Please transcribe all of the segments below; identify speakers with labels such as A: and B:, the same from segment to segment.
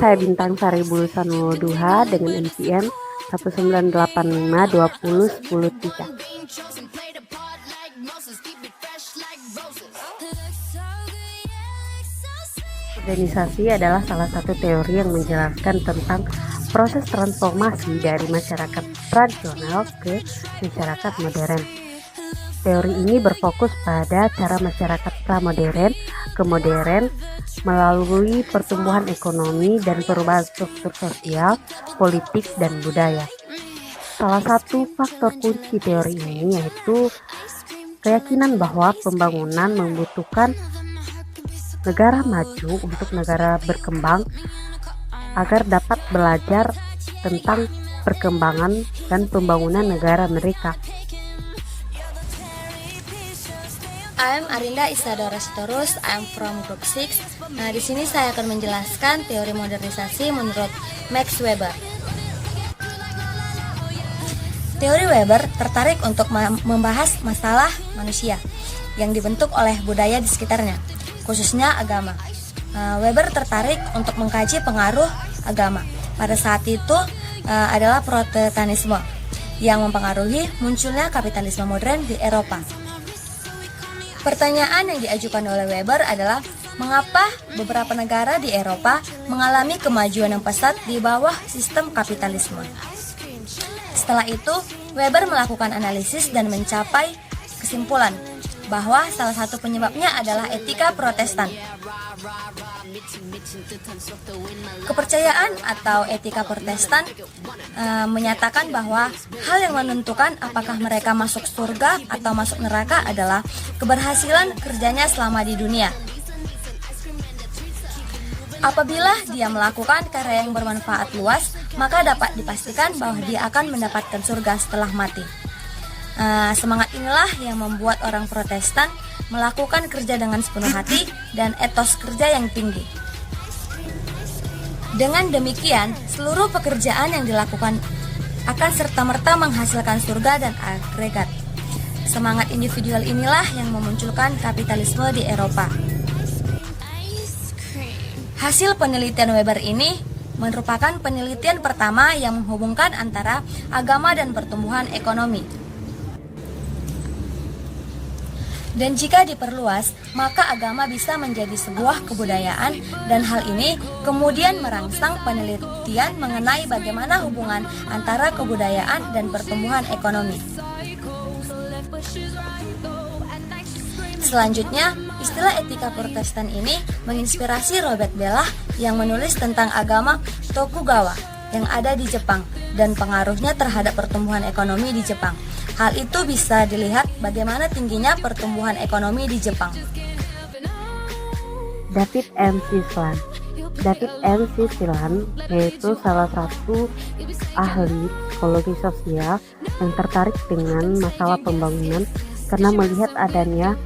A: saya Bintang Sari Bulusan Duha dengan NPM 1985201003. Modernisasi adalah salah satu teori yang menjelaskan tentang proses transformasi dari masyarakat tradisional ke masyarakat modern. Teori ini berfokus pada cara masyarakat pramodern ke modern melalui pertumbuhan ekonomi dan perubahan struktur sosial, politik, dan budaya. Salah satu faktor kunci teori ini yaitu keyakinan bahwa pembangunan membutuhkan negara maju untuk negara berkembang agar dapat belajar tentang perkembangan dan pembangunan negara mereka.
B: I'm Arinda Isadora Sitorus, I'm from Group 6. Nah, di sini saya akan menjelaskan teori modernisasi menurut Max Weber. Teori Weber tertarik untuk membahas masalah manusia yang dibentuk oleh budaya di sekitarnya, khususnya agama. Weber tertarik untuk mengkaji pengaruh agama. Pada saat itu adalah Protestantisme yang mempengaruhi munculnya kapitalisme modern di Eropa. Pertanyaan yang diajukan oleh Weber adalah mengapa beberapa negara di Eropa mengalami kemajuan yang pesat di bawah sistem kapitalisme. Setelah itu, Weber melakukan analisis dan mencapai kesimpulan bahwa salah satu penyebabnya adalah etika Protestan. Kepercayaan atau etika Protestan menyatakan bahwa hal yang menentukan apakah mereka masuk surga atau masuk neraka adalah keberhasilan kerjanya selama di dunia. Apabila dia melakukan karya yang bermanfaat luas, maka dapat dipastikan bahwa dia akan mendapatkan surga setelah mati. Semangat inilah yang membuat orang Protestan melakukan kerja dengan sepenuh hati dan etos kerja yang tinggi. Dengan demikian, seluruh pekerjaan yang dilakukan akan serta-merta menghasilkan surga dan agregat. Semangat individual inilah yang memunculkan kapitalisme di Eropa. Hasil penelitian Weber ini merupakan penelitian pertama yang menghubungkan antara agama dan pertumbuhan ekonomi. Dan jika diperluas, maka agama bisa menjadi sebuah kebudayaan dan hal ini kemudian merangsang penelitian mengenai bagaimana hubungan antara kebudayaan dan pertumbuhan ekonomi. Selanjutnya, istilah etika Protestan ini menginspirasi Robert Bellah yang menulis tentang agama Tokugawa yang ada di Jepang dan pengaruhnya terhadap pertumbuhan ekonomi di Jepang. Hal itu bisa dilihat bagaimana tingginya pertumbuhan ekonomi di Jepang.
A: David M. Sislan. David M. Sislan yaitu salah satu ahli psikologi sosial yang tertarik dengan masalah pembangunan karena melihat adanya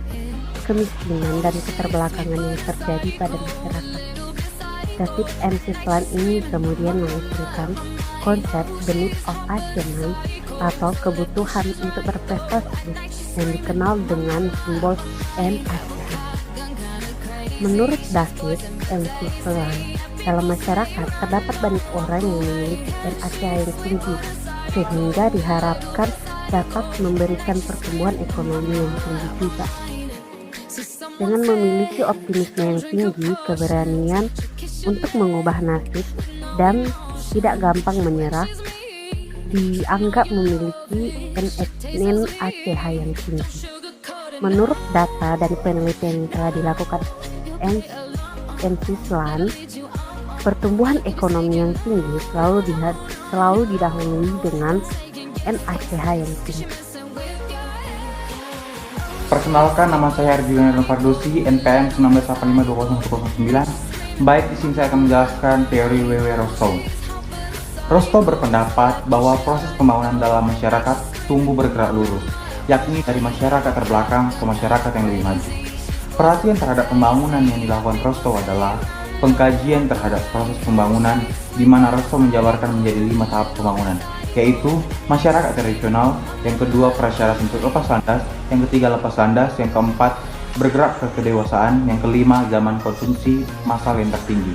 A: kemiskinan dan keterbelakangan yang terjadi pada masyarakat. David M. Sislan ini kemudian mengusulkan konsep the need of achievement atau kebutuhan untuk berprestasi yang dikenal dengan simbol NACH. Menurut David M. Sislan, dalam masyarakat terdapat banyak orang yang memiliki NACH yang tinggi sehingga diharapkan dapat memberikan pertumbuhan ekonomi yang tinggi juga. Dengan memiliki optimisme yang tinggi, keberanian untuk mengubah nasib, dan tidak gampang menyerah, dianggap memiliki NACH yang tinggi. Menurut data dan penelitian yang telah dilakukan M. Sislan, pertumbuhan ekonomi yang tinggi selalu didahului dengan NACH yang tinggi.
C: Perkenalkan, nama saya Arjuliana Fardosi, NPM 19852009. Baik, di sini saya akan menjelaskan teori W.W. Rostow. Rostow berpendapat bahwa proses pembangunan dalam masyarakat tumbuh bergerak lurus, yakni dari masyarakat terbelakang ke masyarakat yang lebih maju. Perhatian terhadap pembangunan yang dilakukan Rostow adalah pengkajian terhadap proses pembangunan, di mana Rostow menjabarkan menjadi 5 tahap pembangunan, yaitu masyarakat tradisional, yang kedua prasyarat untuk lepas landas, yang ketiga lepas landas, yang keempat bergerak ke kedewasaan, yang kelima zaman konsumsi massal yang tertinggi.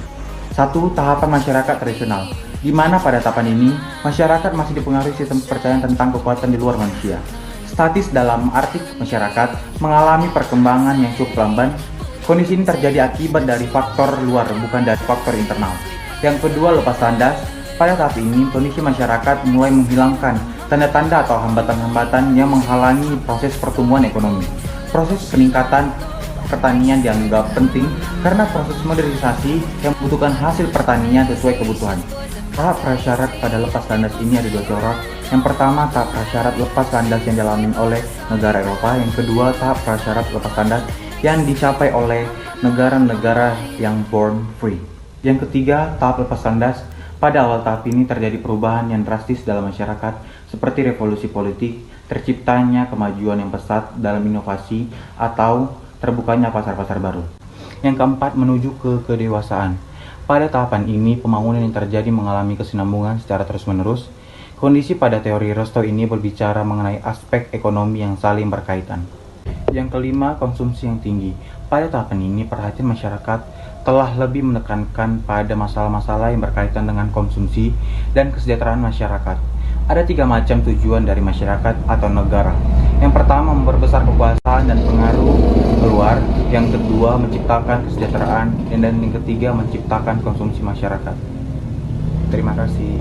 C: Satu, tahapan masyarakat tradisional, di mana pada tahapan ini, masyarakat masih dipengaruhi sistem kepercayaan tentang kekuatan di luar manusia. Statis dalam arti masyarakat mengalami perkembangan yang cukup lamban. Kondisi ini terjadi akibat dari faktor luar, bukan dari faktor internal. Yang kedua, lepas landas. Pada tahap ini, kondisi masyarakat mulai menghilangkan tanda-tanda atau hambatan-hambatan yang menghalangi proses pertumbuhan ekonomi. Proses peningkatan pertanian dianggap penting karena proses modernisasi yang membutuhkan hasil pertanian sesuai kebutuhan. Tahap prasyarat pada lepas landas ini ada dua corak. Yang pertama, tahap prasyarat lepas landas yang dialami oleh negara Eropa. Yang kedua, tahap prasyarat lepas landas yang dicapai oleh negara-negara yang born free. Yang ketiga, tahap lepas landas. Pada awal tahap ini terjadi perubahan yang drastis dalam masyarakat seperti revolusi politik, terciptanya kemajuan yang pesat dalam inovasi atau terbukanya pasar-pasar baru. Yang keempat, menuju ke kedewasaan. Pada tahapan ini, pembangunan yang terjadi mengalami kesinambungan secara terus-menerus. Kondisi pada teori Rostow ini berbicara mengenai aspek ekonomi yang saling berkaitan. Yang kelima, konsumsi yang tinggi. Pada tahapan ini, perhatian masyarakat telah lebih menekankan pada masalah-masalah yang berkaitan dengan konsumsi dan kesejahteraan masyarakat. Ada 3 macam tujuan dari masyarakat atau negara. Yang pertama, memperbesar kekuasaan dan pengaruh keluar. Yang kedua, menciptakan kesejahteraan. Dan yang ketiga, menciptakan konsumsi masyarakat. Terima kasih.